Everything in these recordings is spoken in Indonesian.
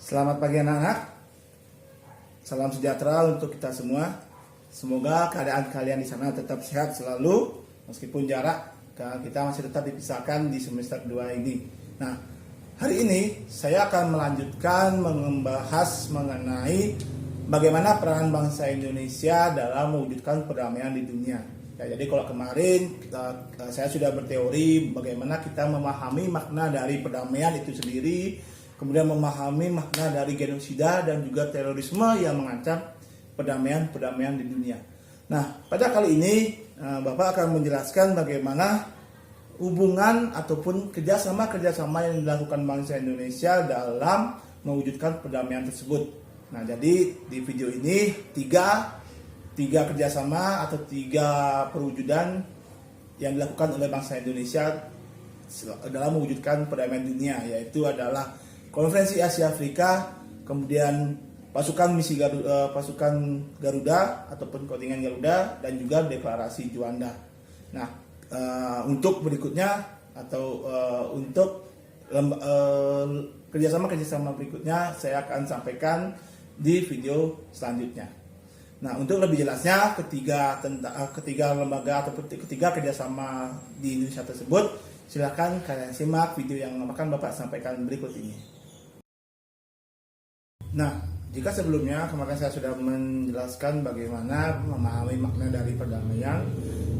Selamat pagi anak-anak. Salam sejahtera untuk kita semua. Semoga keadaan kalian di sana tetap sehat selalu meskipun jarak kita masih tetap dipisahkan di semester 2 ini. Nah, hari ini saya akan melanjutkan membahas mengenai bagaimana peran bangsa Indonesia dalam mewujudkan perdamaian di dunia. Ya, jadi kalau kemarin saya sudah berteori bagaimana kita memahami makna dari perdamaian itu sendiri, kemudian memahami makna dari genosida dan juga terorisme yang mengancam perdamaian di dunia. Nah, pada kali ini Bapak akan menjelaskan bagaimana hubungan ataupun kerjasama yang dilakukan bangsa Indonesia dalam mewujudkan perdamaian tersebut. Nah, jadi di video ini tiga kerjasama atau tiga perwujudan yang dilakukan oleh bangsa Indonesia dalam mewujudkan perdamaian dunia, yaitu adalah Konferensi Asia Afrika, kemudian pasukan Garuda ataupun kontingen Garuda, dan juga deklarasi Juanda. Nah, untuk berikutnya atau untuk kerjasama berikutnya saya akan sampaikan di video selanjutnya. Nah, untuk lebih jelasnya ketiga lembaga ataupun ketiga kerjasama di Indonesia tersebut, silakan kalian simak video yang akan Bapak sampaikan berikut ini. Nah, jika sebelumnya kemarin saya sudah menjelaskan bagaimana memahami makna dari perdamaian,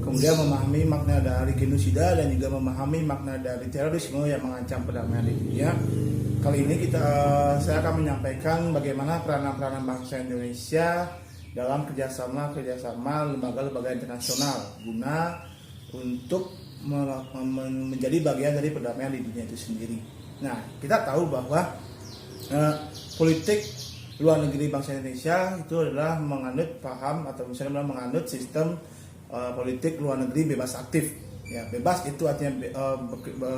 kemudian memahami makna dari genosida dan juga memahami makna dari terorisme yang mengancam perdamaian di dunia. Kali ini saya akan menyampaikan bagaimana peranan bangsa Indonesia dalam kerjasama lembaga-lembaga internasional guna untuk menjadi bagian dari perdamaian di dunia itu sendiri. Nah, kita tahu bahwa politik luar negeri bangsa Indonesia itu adalah menganut paham atau misalnya menganut sistem politik luar negeri bebas aktif. Ya, bebas itu artinya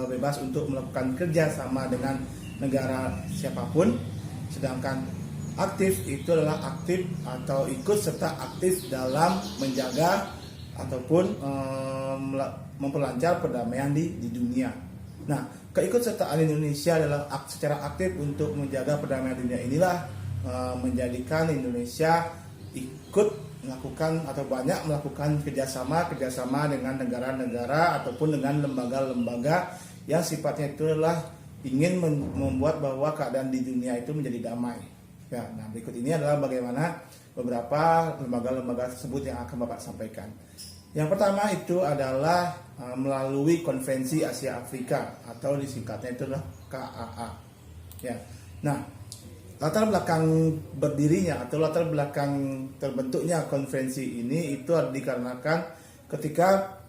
bebas untuk melakukan kerjasama dengan negara siapapun, sedangkan aktif itu adalah aktif atau ikut serta aktif dalam menjaga ataupun memperlancar perdamaian di dunia. Nah, keikutsertaan Indonesia adalah secara aktif untuk menjaga perdamaian dunia inilah menjadikan Indonesia ikut melakukan atau banyak melakukan kerjasama dengan negara-negara ataupun dengan lembaga-lembaga yang sifatnya itu adalah ingin membuat bahwa keadaan di dunia itu menjadi damai. Ya, nah berikut ini adalah bagaimana beberapa lembaga-lembaga tersebut yang akan Bapak sampaikan. Yang pertama itu adalah melalui Konferensi Asia Afrika atau disingkatnya itu adalah KAA. Ya. Nah, latar belakang berdirinya atau latar belakang terbentuknya konferensi ini itu dikarenakan ketika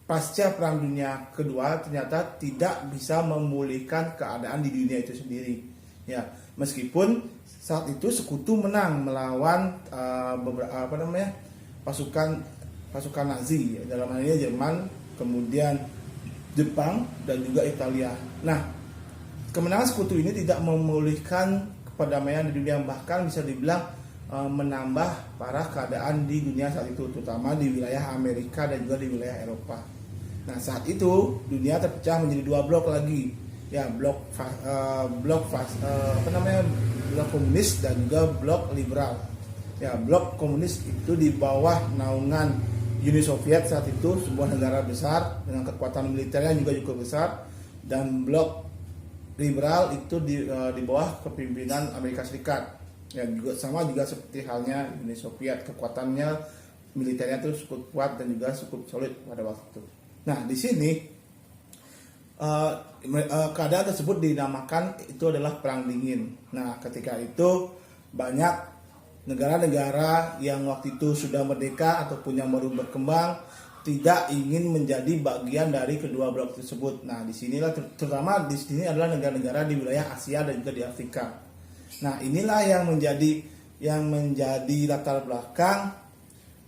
pasca Perang Dunia Kedua ternyata tidak bisa memulihkan keadaan di dunia itu sendiri. Ya, meskipun saat itu Sekutu menang melawan pasukan Nazi, dalam hal ini Jerman, kemudian Jepang dan juga Italia. Nah, kemenangan Sekutu ini tidak memulihkan perdamaian di dunia, bahkan bisa dibilang menambah parah keadaan di dunia saat itu, terutama di wilayah Amerika dan juga di wilayah Eropa. Nah, saat itu dunia terpecah menjadi dua blok lagi, ya blok komunis dan juga blok liberal. Ya, blok komunis itu di bawah naungan Uni Soviet saat itu, sebuah negara besar dengan kekuatan militernya juga cukup besar, dan blok liberal itu di bawah kepemimpinan Amerika Serikat. Ya, juga seperti halnya Uni Soviet, kekuatannya militernya itu cukup kuat dan juga cukup solid pada waktu itu. Nah, di sini keadaan tersebut dinamakan itu adalah Perang Dingin. Nah, ketika itu banyak negara-negara yang waktu itu sudah merdeka ataupun yang baru berkembang tidak ingin menjadi bagian dari kedua blok tersebut. Nah, disinilah terutama di sini adalah negara-negara di wilayah Asia dan juga di Afrika. Nah, inilah yang menjadi latar belakang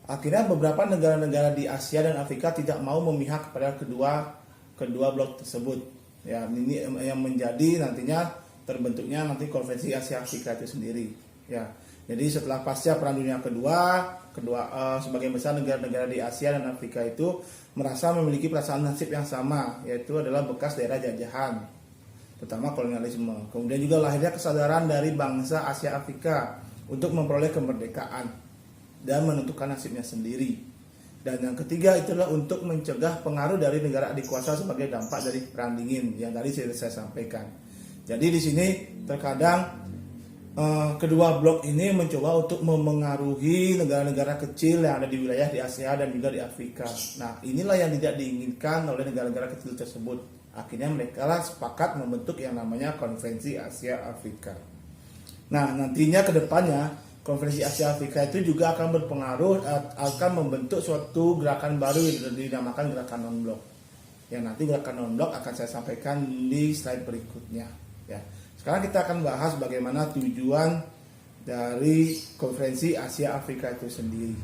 akhirnya beberapa negara-negara di Asia dan Afrika tidak mau memihak kepada kedua blok tersebut. Ya, ini yang menjadi nantinya terbentuknya nanti Konferensi Asia Afrika itu sendiri. Ya. Jadi setelah pasca Perang Dunia Kedua, sebagian besar negara-negara di Asia dan Afrika itu merasa memiliki perasaan nasib yang sama, yaitu adalah bekas daerah jajahan. terutama kolonialisme. Kemudian juga lahirnya kesadaran dari bangsa Asia Afrika untuk memperoleh kemerdekaan dan menentukan nasibnya sendiri. Dan yang ketiga itulah untuk mencegah pengaruh dari negara adikuasa sebagai dampak dari perang dingin yang tadi saya sampaikan. Jadi di sini terkadang kedua blok ini mencoba untuk memengaruhi negara-negara kecil yang ada di wilayah di Asia dan juga di Afrika. Nah, inilah yang tidak diinginkan oleh negara-negara kecil tersebut. Akhirnya mereka sepakat membentuk yang namanya Konferensi Asia Afrika. Nah, nantinya ke depannya Konferensi Asia Afrika itu juga akan berpengaruh, akan membentuk suatu gerakan baru yang dinamakan gerakan non-blok. Yang nanti gerakan non-blok akan saya sampaikan di slide berikutnya. Ya. Sekarang kita akan bahas bagaimana tujuan dari Konferensi Asia Afrika itu sendiri.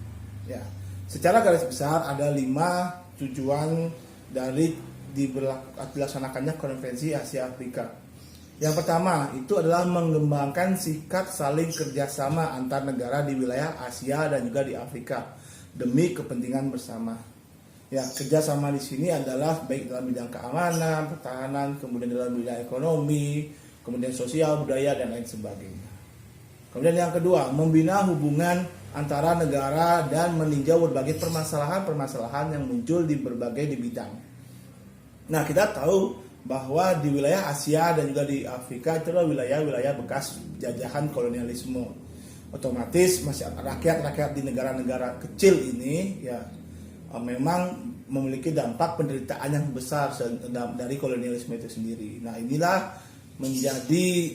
Ya. Secara garis besar ada 5 tujuan dari dilaksanakannya Konferensi Asia Afrika. Yang pertama itu adalah mengembangkan sikap saling kerjasama antar negara di wilayah Asia dan juga di Afrika demi kepentingan bersama. Ya, kerjasama di sini adalah baik dalam bidang keamanan, pertahanan, kemudian dalam bidang ekonomi, kemudian sosial, budaya, dan lain sebagainya. Kemudian yang kedua, membina hubungan antara negara dan meninjau berbagai permasalahan-permasalahan yang muncul di berbagai bidang. Nah, kita tahu bahwa di wilayah Asia dan juga di Afrika itu adalah wilayah-wilayah bekas jajahan kolonialisme. Otomatis masyarakat rakyat di negara-negara kecil ini ya memang memiliki dampak penderitaan yang besar dari kolonialisme itu sendiri. Nah, inilah menjadi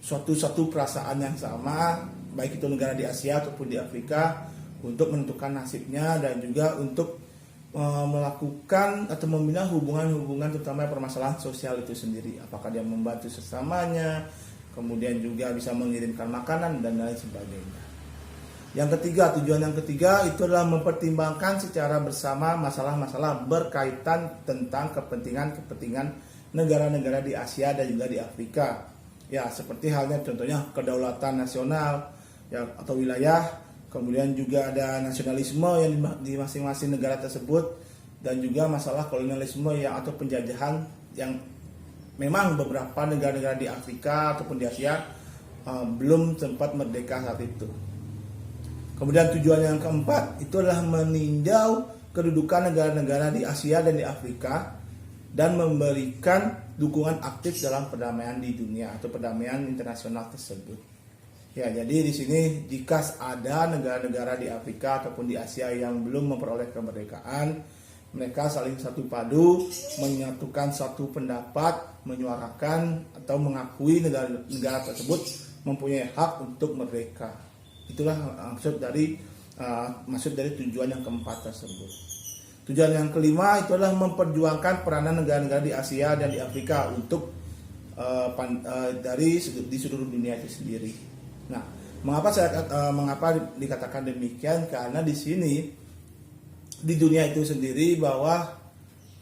suatu perasaan yang sama baik itu negara di Asia ataupun di Afrika untuk menentukan nasibnya dan juga untuk melakukan atau membina hubungan-hubungan terutama permasalahan sosial itu sendiri. Apakah dia membantu sesamanya, kemudian juga bisa mengirimkan makanan dan lain sebagainya. Yang ketiga, tujuan yang ketiga itu adalah mempertimbangkan secara bersama masalah-masalah berkaitan tentang kepentingan negara-negara di Asia dan juga di Afrika. Ya, seperti halnya contohnya kedaulatan nasional ya atau wilayah. Kemudian juga ada nasionalisme yang di masing-masing negara tersebut dan juga masalah kolonialisme yang atau penjajahan yang memang beberapa negara-negara di Afrika ataupun di Asia belum sempat merdeka saat itu. Kemudian tujuan yang keempat itu adalah meninjau kedudukan negara-negara di Asia dan di Afrika dan memberikan dukungan aktif dalam perdamaian di dunia atau perdamaian internasional tersebut. Ya, jadi di sini jika ada negara-negara di Afrika ataupun di Asia yang belum memperoleh kemerdekaan, mereka saling satu padu, menyatukan satu pendapat, menyuarakan atau mengakui negara tersebut mempunyai hak untuk merdeka. Itulah maksud dari tujuan yang keempat tersebut. Tujuan yang kelima itu adalah memperjuangkan peranan negara-negara di Asia dan di Afrika untuk di seluruh dunia itu sendiri. Nah, mengapa dikatakan demikian? Karena di sini di dunia itu sendiri bahwa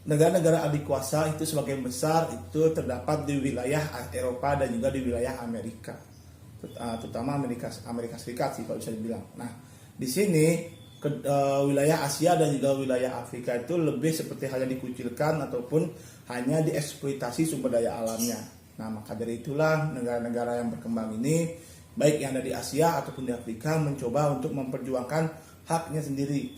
negara-negara adikuasa itu sebagian besar itu terdapat di wilayah Eropa dan juga di wilayah Amerika, terutama Amerika Serikat sih kalau bisa dibilang. Nah, di sini wilayah Asia dan juga wilayah Afrika itu lebih seperti hanya dikucilkan ataupun hanya dieksploitasi sumber daya alamnya. Nah, maka dari itulah negara-negara yang berkembang ini baik yang ada di Asia ataupun di Afrika mencoba untuk memperjuangkan haknya sendiri,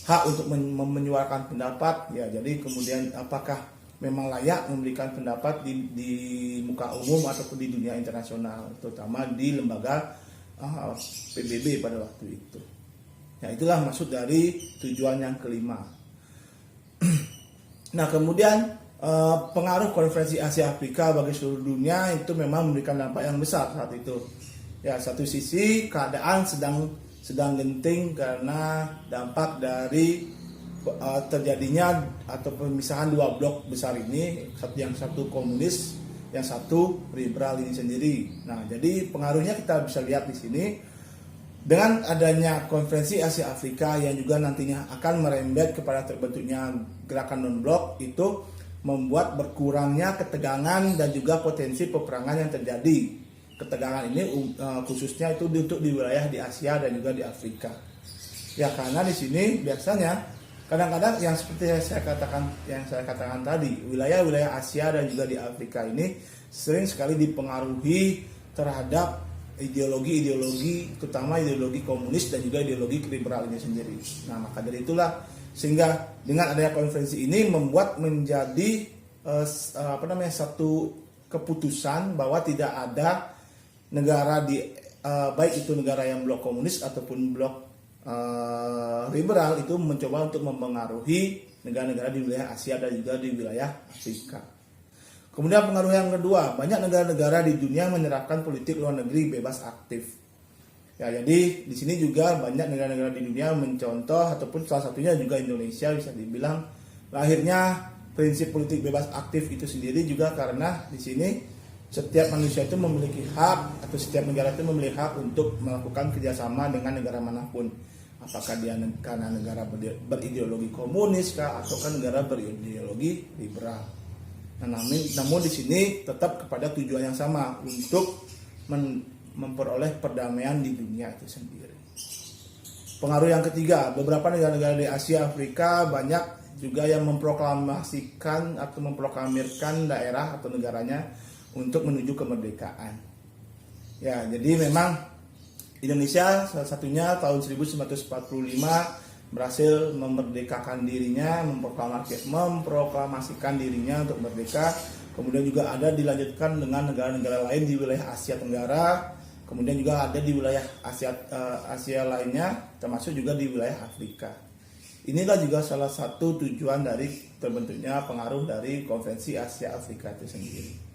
hak untuk menyuarakan pendapat. Ya, jadi kemudian apakah memang layak memberikan pendapat di muka umum ataupun di dunia internasional, terutama di lembaga PBB pada waktu itu. Ya, itulah maksud dari tujuan yang kelima. Nah, kemudian pengaruh Konferensi Asia Afrika bagi seluruh dunia itu memang memberikan dampak yang besar saat itu. Ya, satu sisi keadaan sedang genting karena dampak dari terjadinya atau pemisahan dua blok besar ini, yang satu komunis, yang satu liberal ini sendiri. Nah, jadi pengaruhnya kita bisa lihat di sini dengan adanya Konferensi Asia Afrika yang juga nantinya akan merembet kepada terbentuknya gerakan non-blok, itu membuat berkurangnya ketegangan dan juga potensi peperangan yang terjadi. Ketegangan ini khususnya itu untuk di wilayah di Asia dan juga di Afrika. Ya, karena di sini biasanya kadang-kadang yang seperti yang saya katakan tadi, wilayah-wilayah Asia dan juga di Afrika ini sering sekali dipengaruhi terhadap ideologi-ideologi, terutama ideologi komunis dan juga ideologi liberal ini sendiri. Nah, maka dari itulah sehingga dengan adanya konferensi ini membuat menjadi satu keputusan bahwa tidak ada negara baik itu negara yang blok komunis ataupun blok liberal itu mencoba untuk mempengaruhi negara-negara di wilayah Asia dan juga di wilayah Afrika. Kemudian pengaruh yang kedua, banyak negara-negara di dunia menerapkan politik luar negeri bebas aktif. Ya, jadi di sini juga banyak negara-negara di dunia mencontoh ataupun salah satunya juga Indonesia bisa dibilang lahirnya prinsip politik bebas aktif itu sendiri juga karena di sini setiap manusia itu memiliki hak atau setiap negara itu memiliki hak untuk melakukan kerjasama dengan negara manapun. Apakah dia karena negara berideologi komunis kah ataukah negara berideologi liberal. Nah, namun di sini tetap kepada tujuan yang sama untuk memperoleh perdamaian di dunia itu sendiri. Pengaruh yang ketiga, beberapa negara-negara di Asia Afrika banyak juga yang memproklamasikan atau memproklamirkan daerah atau negaranya untuk menuju kemerdekaan. Ya, jadi memang Indonesia salah satunya tahun 1945 berhasil memerdekakan dirinya, memproklamasikan dirinya untuk merdeka. Kemudian juga ada dilanjutkan dengan negara-negara lain di wilayah Asia Tenggara. Kemudian juga ada di wilayah Asia lainnya, termasuk juga di wilayah Afrika. Inilah juga salah satu tujuan dari terbentuknya pengaruh dari Konferensi Asia Afrika itu sendiri.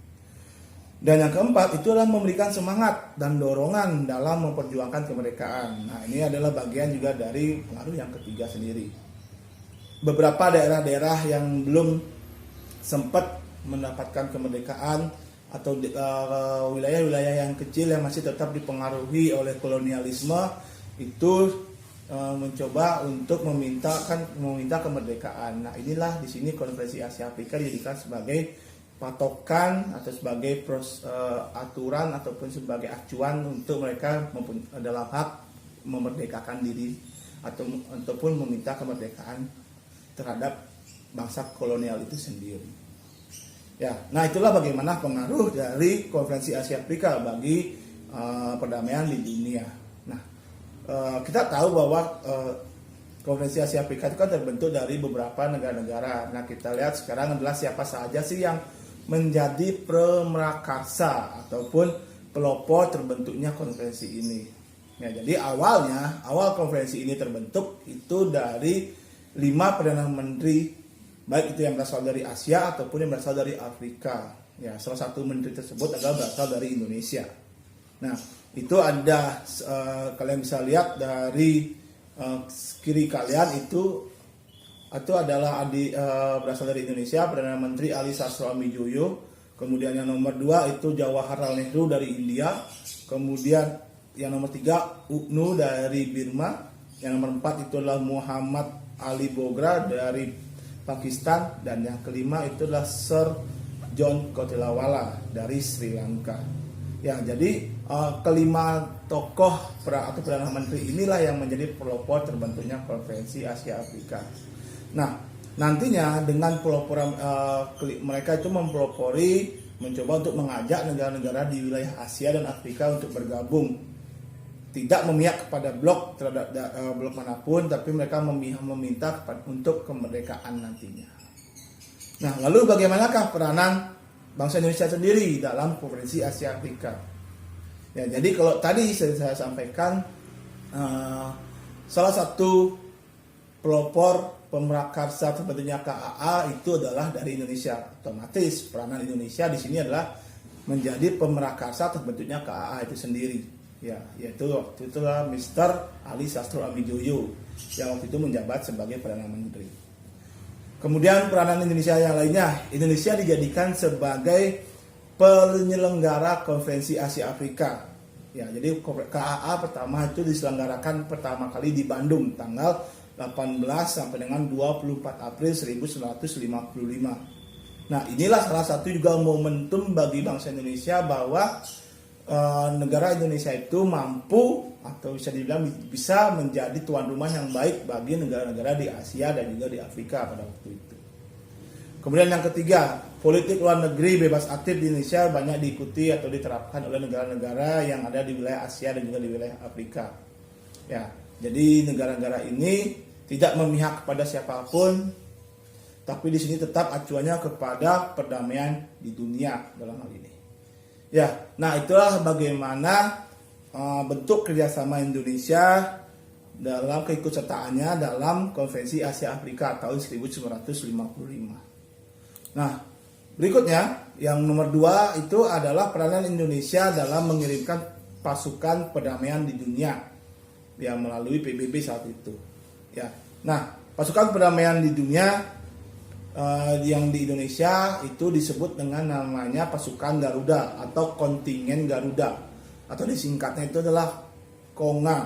Dan yang keempat itu adalah memberikan semangat dan dorongan dalam memperjuangkan kemerdekaan. Nah, ini adalah bagian juga dari pengaruh yang ketiga sendiri. Beberapa daerah-daerah yang belum sempat mendapatkan kemerdekaan atau wilayah-wilayah yang kecil yang masih tetap dipengaruhi oleh kolonialisme itu mencoba untuk meminta kemerdekaan. Nah, inilah di sini Konferensi Asia Afrika dijadikan sebagai patokan atau sebagai aturan ataupun sebagai acuan untuk mereka dalam hak memerdekakan diri ataupun meminta kemerdekaan terhadap bangsa kolonial itu sendiri. Ya, nah itulah bagaimana pengaruh dari Konferensi Asia Afrika bagi perdamaian di dunia. Nah, kita tahu bahwa Konferensi Asia Afrika itu kan terbentuk dari beberapa negara-negara. Nah, kita lihat sekarang adalah siapa saja sih yang menjadi pemrakarsa ataupun pelopor terbentuknya konferensi ini. Ya, jadi awal konferensi ini terbentuk itu dari 5 perdana menteri, baik itu yang berasal dari Asia ataupun yang berasal dari Afrika. Ya, salah satu menteri tersebut adalah berasal dari Indonesia. Nah, itu ada kalian bisa lihat dari kiri kalian itu adalah berasal dari Indonesia, Perdana Menteri Ali Sastro Amijoyo. Kemudian yang nomor 2 itu Jawaharlal Nehru dari India. Kemudian yang nomor 3 UNU dari Burma. Yang nomor 4 itu adalah Muhammad Ali Bogra dari Pakistan. Dan yang kelima itu adalah Sir John Kotelawala dari Sri Lanka. Ya, jadi kelima tokoh atau Perdana Menteri inilah yang menjadi pelopor terbentuknya Konferensi Asia Afrika. Nah, nantinya dengan peloporan mereka itu mencoba untuk mengajak negara-negara di wilayah Asia dan Afrika untuk bergabung, tidak memihak kepada blok terhadap blok manapun, tapi mereka meminta untuk kemerdekaan nantinya. Nah, lalu bagaimanakah peranan bangsa Indonesia sendiri dalam Konferensi Asia Afrika? Ya, jadi kalau tadi saya sampaikan salah satu pelopor pemrakarsa terbentuknya KAA itu adalah dari Indonesia. Otomatis peranan Indonesia di sini adalah menjadi pemrakarsa terbentuknya KAA itu sendiri. Ya, yaitu waktu itulah Mr. Ali Sastro Amijoyo yang waktu itu menjabat sebagai Perdana Menteri. Kemudian peranan Indonesia yang lainnya, Indonesia dijadikan sebagai penyelenggara Konferensi Asia Afrika. Ya, jadi KAA pertama itu diselenggarakan pertama kali di Bandung tanggal 18 sampai dengan 24 April 1955. Nah, inilah salah satu juga momentum bagi bangsa Indonesia bahwa negara Indonesia itu mampu atau bisa dibilang bisa menjadi tuan rumah yang baik bagi negara-negara di Asia dan juga di Afrika pada waktu itu. Kemudian yang ketiga, politik luar negeri bebas aktif di Indonesia banyak diikuti atau diterapkan oleh negara-negara yang ada di wilayah Asia dan juga di wilayah Afrika. Ya, jadi negara-negara ini tidak memihak kepada siapapun, tapi di sini tetap acuannya kepada perdamaian di dunia dalam hal ini. Ya, nah itulah bagaimana bentuk kerjasama Indonesia dalam keikutsertaannya dalam Konferensi Asia Afrika tahun 1955. Nah, berikutnya yang nomor 2 itu adalah peranan Indonesia dalam mengirimkan pasukan perdamaian di dunia yang melalui PBB saat itu. Ya, nah pasukan perdamaian di dunia yang di Indonesia itu disebut dengan namanya pasukan Garuda atau kontingen Garuda atau disingkatnya itu adalah KONGA,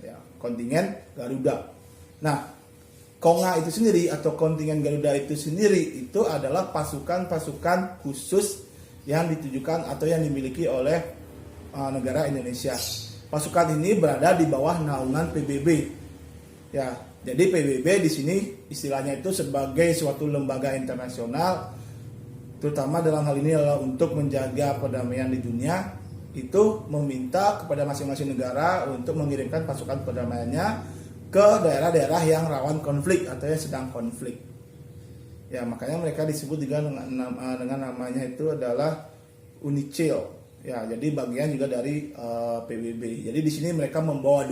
ya, kontingen Garuda. Nah, KONGA itu sendiri atau kontingen Garuda itu sendiri itu adalah pasukan-pasukan khusus yang ditujukan atau yang dimiliki oleh negara Indonesia. Pasukan ini berada di bawah naungan PBB. Ya, jadi PBB di sini istilahnya itu sebagai suatu lembaga internasional, terutama dalam hal ini adalah untuk menjaga perdamaian di dunia, itu meminta kepada masing-masing negara untuk mengirimkan pasukan perdamaiannya ke daerah-daerah yang rawan konflik atau yang sedang konflik. Ya, makanya mereka disebut juga dengan namanya itu adalah UNICIL. Ya, jadi bagian juga dari PBB. Jadi di sini mereka membawa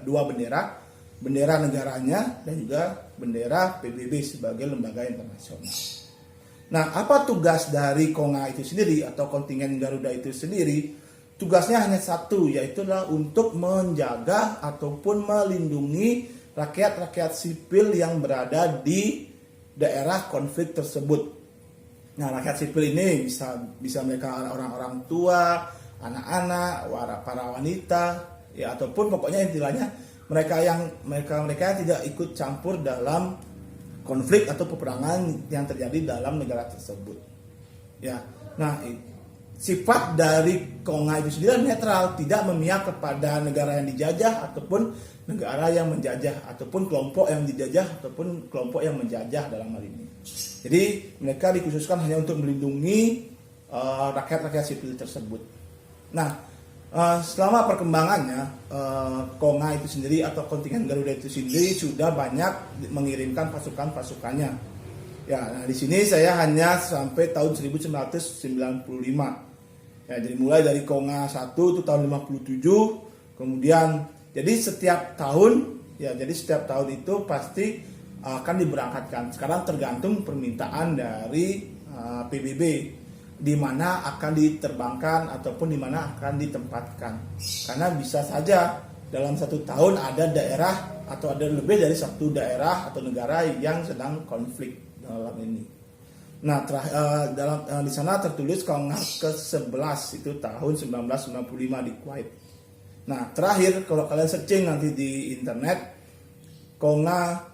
dua bendera, bendera negaranya dan juga bendera PBB sebagai lembaga internasional. Nah, apa tugas dari KONGA itu sendiri atau kontingen Garuda itu sendiri? Tugasnya hanya satu, yaitu adalah untuk menjaga ataupun melindungi rakyat-rakyat sipil yang berada di daerah konflik tersebut. Nah, rakyat sipil ini bisa mereka orang-orang tua, anak-anak, para wanita, ya ataupun pokoknya intinya mereka yang tidak ikut campur dalam konflik atau peperangan yang terjadi dalam negara tersebut. Ya, nah sifat dari KONGA itu sendiri netral, tidak memihak kepada negara yang dijajah ataupun negara yang menjajah ataupun kelompok yang dijajah ataupun kelompok yang menjajah dalam hal ini. Jadi mereka dikhususkan hanya untuk melindungi rakyat-rakyat sipil tersebut. Nah, selama perkembangannya KONGA itu sendiri atau kontingen Garuda itu sendiri sudah banyak mengirimkan pasukan-pasukannya. Ya, nah di sini saya hanya sampai tahun 1995. Ya, jadi mulai dari KONGA 1 itu tahun 57, kemudian jadi setiap tahun itu pasti akan diberangkatkan. Sekarang tergantung permintaan dari PBB di mana akan diterbangkan ataupun di mana akan ditempatkan. Karena bisa saja dalam satu tahun ada daerah atau ada lebih dari satu daerah atau negara yang sedang konflik dalam ini. Nah, di sana tertulis KONGA ke-11 itu tahun 1995 di Kuwait. Nah, terakhir kalau kalian searching nanti di internet KONGA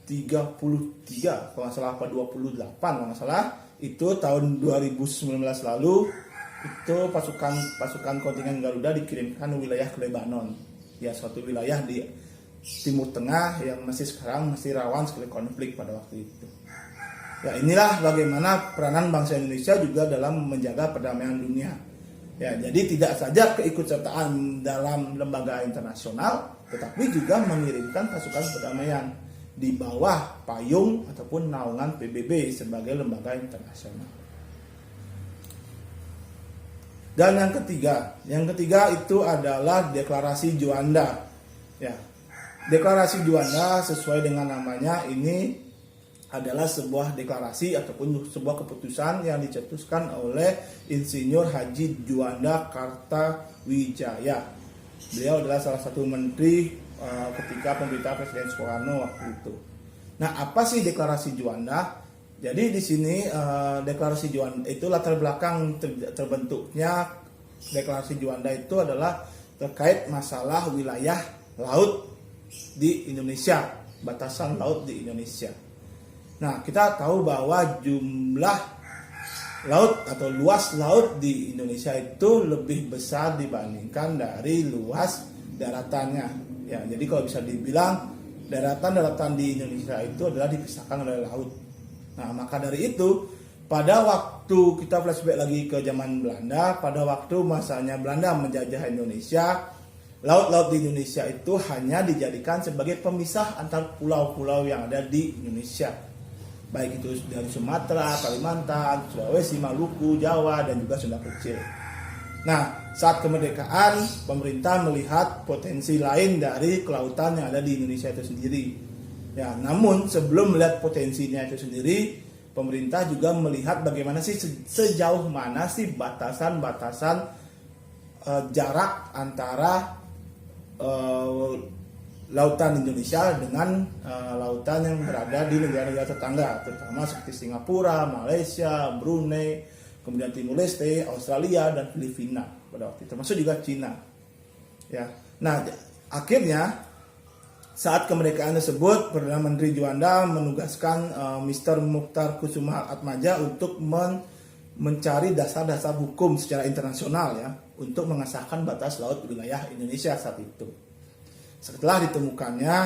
33 kalau nggak salah 28 kalau nggak salah itu tahun 2019 lalu itu pasukan kontingen Garuda dikirimkan wilayah ke Lebanon. Ya, suatu wilayah di Timur Tengah yang sekarang masih rawan sekali konflik pada waktu itu. Ya, inilah bagaimana peranan bangsa Indonesia juga dalam menjaga perdamaian dunia. Ya, jadi tidak saja keikutsertaan dalam lembaga internasional, tetapi juga mengirimkan pasukan perdamaian di bawah payung ataupun naungan PBB sebagai lembaga internasional. Dan yang ketiga itu adalah Deklarasi Juanda. Ya, Deklarasi Juanda sesuai dengan namanya ini adalah sebuah deklarasi ataupun sebuah keputusan yang dicetuskan oleh Insinyur Haji Juanda Kartawijaya. Beliau adalah salah satu menteri ketika pemerintahan Presiden Soekarno waktu itu. Nah, apa sih deklarasi Juanda? Jadi di sini deklarasi Juanda itu latar belakang terbentuknya deklarasi Juanda itu adalah terkait masalah wilayah laut di Indonesia, batasan laut di Indonesia. Nah, kita tahu bahwa jumlah laut atau luas laut di Indonesia itu lebih besar dibandingkan dari luas daratannya. Ya, jadi kalau bisa dibilang daratan-daratan di Indonesia itu adalah dipisahkan oleh laut. Nah, maka dari itu pada waktu kita flashback lagi ke zaman Belanda, pada waktu masanya Belanda menjajah Indonesia, laut-laut di Indonesia itu hanya dijadikan sebagai pemisah antar pulau-pulau yang ada di Indonesia. Baik itu dari Sumatera, Kalimantan, Sulawesi, Maluku, Jawa, dan juga Sunda Kecil. Nah, saat kemerdekaan, pemerintah melihat potensi lain dari kelautan yang ada di Indonesia itu sendiri. Ya, namun sebelum melihat potensinya itu sendiri, pemerintah juga melihat bagaimana sih sejauh mana sih batasan-batasan jarak antara lautan Indonesia dengan lautan yang berada di negara-negara tetangga, terutama seperti Singapura, Malaysia, Brunei, kemudian Timur Leste, Australia, dan Filipina pada waktu itu, termasuk juga Cina. Ya, nah akhirnya saat kemerdekaan tersebut, Perdana Menteri Juanda menugaskan Mr. Mukhtar Kusumaatmadja untuk mencari dasar-dasar hukum secara internasional ya, untuk mengesahkan batas laut wilayah Indonesia saat itu. Setelah ditemukannya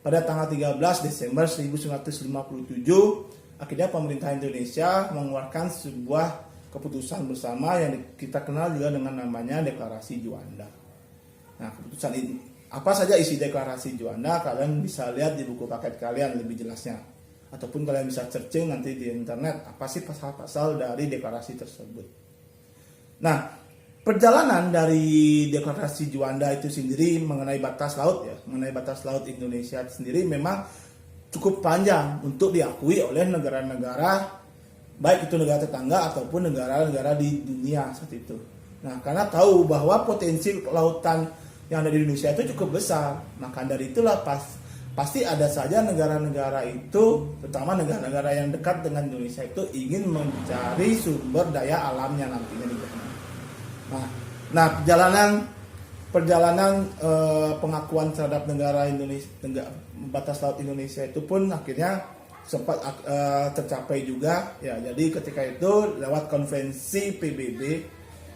pada tanggal 13 Desember 1957, akhirnya pemerintah Indonesia mengeluarkan sebuah keputusan bersama yang kita kenal juga dengan namanya Deklarasi Juanda. Nah, keputusan ini, apa saja isi Deklarasi Juanda, kalian bisa lihat di buku paket kalian lebih jelasnya. Ataupun kalian bisa searching nanti di internet, apa sih pasal-pasal dari deklarasi tersebut. Nah, perjalanan dari Deklarasi Juanda itu sendiri mengenai batas laut ya, mengenai batas laut Indonesia sendiri memang cukup panjang untuk diakui oleh negara-negara, baik itu negara tetangga ataupun negara-negara di dunia saat itu. Nah, karena tahu bahwa potensi lautan yang ada di Indonesia itu cukup besar, maka dari itulah pasti ada saja negara-negara itu, terutama negara-negara yang dekat dengan Indonesia itu ingin mencari sumber daya alamnya nantinya di sana. Nah, perjalanan pengakuan terhadap negara Indonesia, batas laut Indonesia itu pun akhirnya sempat tercapai juga ya. Jadi ketika itu lewat konvensi PBB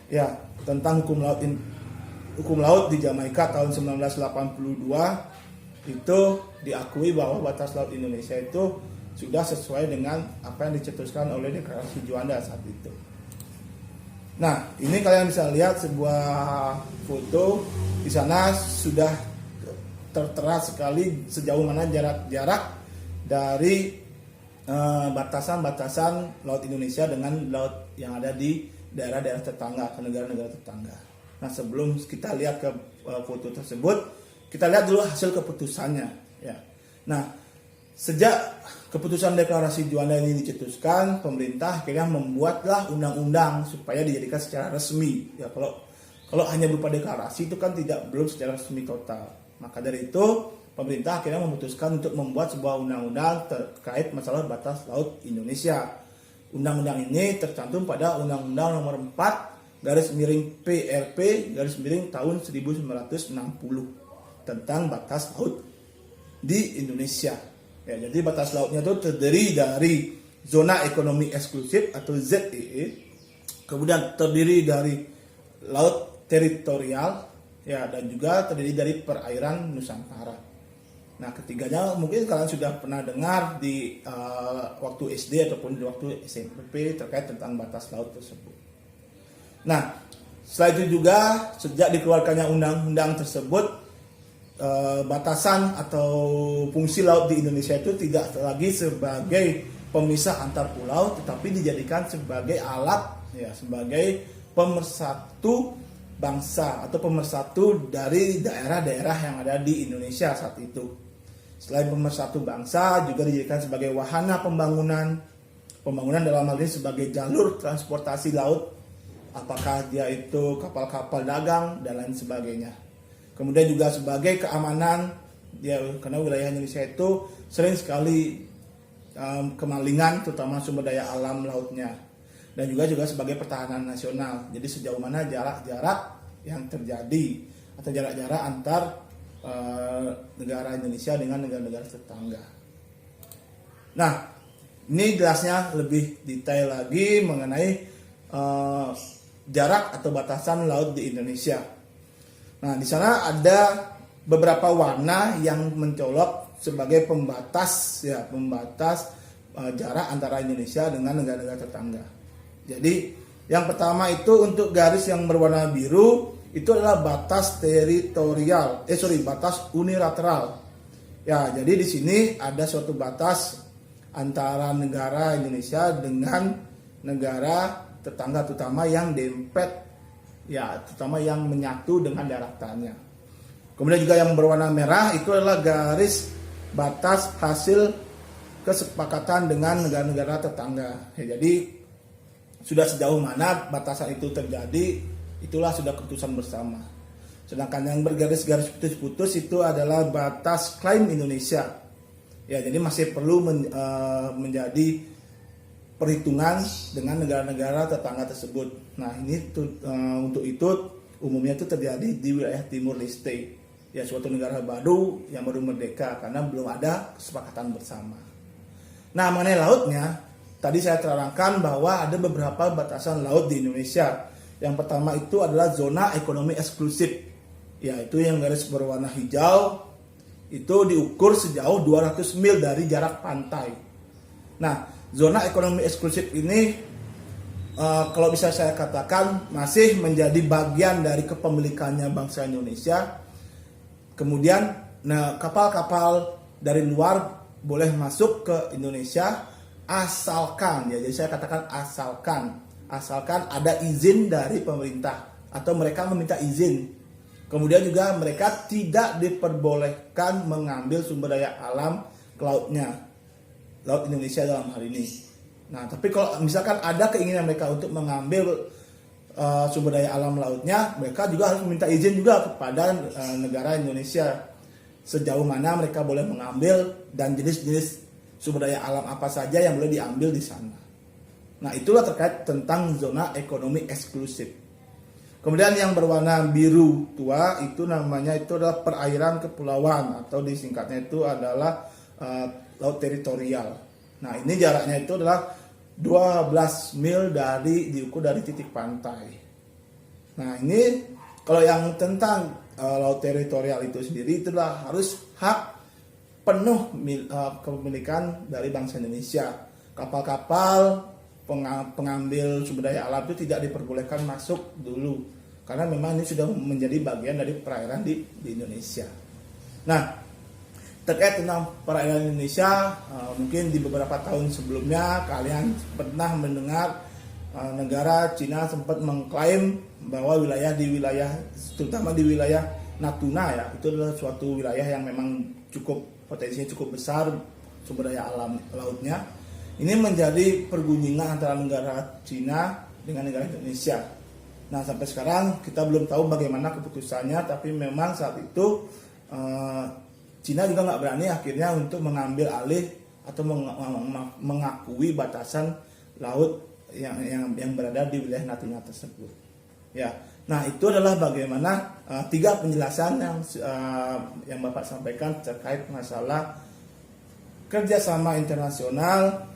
ya tentang hukum laut di Jamaika tahun 1982 itu diakui bahwa batas laut Indonesia itu sudah sesuai dengan apa yang dicetuskan oleh Deklarasi Juanda saat itu. Nah, ini kalian bisa lihat sebuah foto, di sana sudah tertera sekali sejauh mana jarak dari batasan-batasan laut Indonesia dengan laut yang ada di daerah-daerah tetangga, ke negara-negara tetangga. Nah, sebelum kita lihat ke foto tersebut, kita lihat dulu hasil keputusannya ya. Nah, sejak keputusan Deklarasi Juanda ini dicetuskan, pemerintah akhirnya membuatlah undang-undang supaya dijadikan secara resmi ya. Kalau hanya berupa deklarasi itu kan belum secara resmi total. Maka dari itu pemerintah akhirnya memutuskan untuk membuat sebuah undang-undang terkait masalah batas laut Indonesia. Undang-undang ini tercantum pada Undang-Undang Nomor 4/PRP tahun 1960 tentang batas laut di Indonesia. Ya, jadi batas lautnya itu terdiri dari zona ekonomi eksklusif atau ZEE, kemudian terdiri dari laut teritorial, ya, dan juga terdiri dari perairan Nusantara. Nah, ketiganya mungkin kalian sudah pernah dengar di waktu SD ataupun di waktu SMP terkait tentang batas laut tersebut. Nah, setelah itu juga sejak dikeluarkannya undang-undang tersebut, batasan atau fungsi laut di Indonesia itu tidak lagi sebagai pemisah antar pulau, tetapi dijadikan sebagai alat ya, sebagai pemersatu bangsa atau pemersatu dari daerah-daerah yang ada di Indonesia saat itu. Selain pemersatu bangsa, juga dijadikan sebagai wahana pembangunan dalam hal ini sebagai jalur transportasi laut, apakah dia itu kapal-kapal dagang dan lain sebagainya. Kemudian juga sebagai keamanan, ya, karena wilayah Indonesia itu sering sekali kemalingan, terutama sumber daya alam lautnya, dan juga sebagai pertahanan nasional. Jadi sejauh mana jarak-jarak yang terjadi atau jarak-jarak antar negara Indonesia dengan negara-negara tetangga. Nah, ini jelasnya lebih detail lagi mengenai jarak atau batasan laut di Indonesia. Nah, di sana ada beberapa warna yang mencolok sebagai pembatas ya, pembatas jarak antara Indonesia dengan negara-negara tetangga. Jadi yang pertama itu untuk garis yang berwarna biru itu adalah batas teritorial, batas unilateral. Ya, jadi di sini ada suatu batas antara negara Indonesia dengan negara tetangga, terutama yang dempet, ya, terutama yang menyatu dengan daratan. Kemudian juga yang berwarna merah itu adalah garis batas hasil kesepakatan dengan negara-negara tetangga. Ya, jadi sudah sejauh mana batasan itu terjadi, itulah sudah keputusan bersama. Sedangkan yang bergaris-garis putus-putus itu adalah batas klaim Indonesia. Ya, jadi masih perlu menjadi perhitungan dengan negara-negara tetangga tersebut. Nah, ini untuk itu umumnya itu terjadi di wilayah Timur Leste. Ya, suatu negara baru yang baru merdeka karena belum ada kesepakatan bersama. Nah, mengenai lautnya, tadi saya terangkan bahwa ada beberapa batasan laut di Indonesia. Yang pertama itu adalah zona ekonomi eksklusif. Ya, itu yang garis berwarna hijau. Itu diukur sejauh 200 mil dari jarak pantai. Nah, zona ekonomi eksklusif ini kalau bisa saya katakan masih menjadi bagian dari kepemilikannya bangsa Indonesia. Kemudian kapal-kapal dari luar boleh masuk ke Indonesia asalkan, ya, jadi saya katakan asalkan ada izin dari pemerintah atau mereka meminta izin. Kemudian juga mereka tidak diperbolehkan mengambil sumber daya alam ke lautnya, laut Indonesia dalam hal ini. Nah, tapi kalau misalkan ada keinginan mereka untuk mengambil sumber daya alam lautnya, mereka juga harus meminta izin juga kepada negara Indonesia sejauh mana mereka boleh mengambil dan jenis-jenis sumber daya alam apa saja yang boleh diambil di sana. Nah, itulah terkait tentang zona ekonomi eksklusif. Kemudian yang berwarna biru tua itu namanya itu adalah perairan kepulauan atau disingkatnya itu adalah laut teritorial. Nah, ini jaraknya itu adalah 12 mil diukur dari titik pantai. Nah, ini kalau yang tentang laut teritorial itu sendiri itulah harus hak penuh kepemilikan dari bangsa Indonesia. Kapal-kapal pengambil sumber daya alam itu tidak diperbolehkan masuk dulu karena memang ini sudah menjadi bagian dari perairan di Indonesia. Nah, terkait tentang perairan Indonesia, mungkin di beberapa tahun sebelumnya kalian pernah mendengar negara Cina sempat mengklaim bahwa terutama di wilayah Natuna, ya, itu adalah suatu wilayah yang memang potensinya cukup besar sumber daya alam lautnya. Ini menjadi pergunjingan antara negara Cina dengan negara Indonesia. Nah, sampai sekarang kita belum tahu bagaimana keputusannya, tapi memang saat itu Cina juga nggak berani akhirnya untuk mengambil alih atau mengakui batasan laut yang berada di wilayah Natuna tersebut. Ya, nah itu adalah bagaimana 3 penjelasan yang Bapak sampaikan terkait masalah kerjasama internasional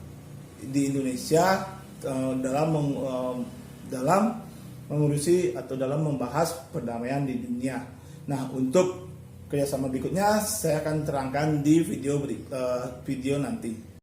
di Indonesia dalam mengurusi atau dalam membahas perdamaian di dunia. Nah, untuk kerjasama berikutnya saya akan terangkan di video nanti.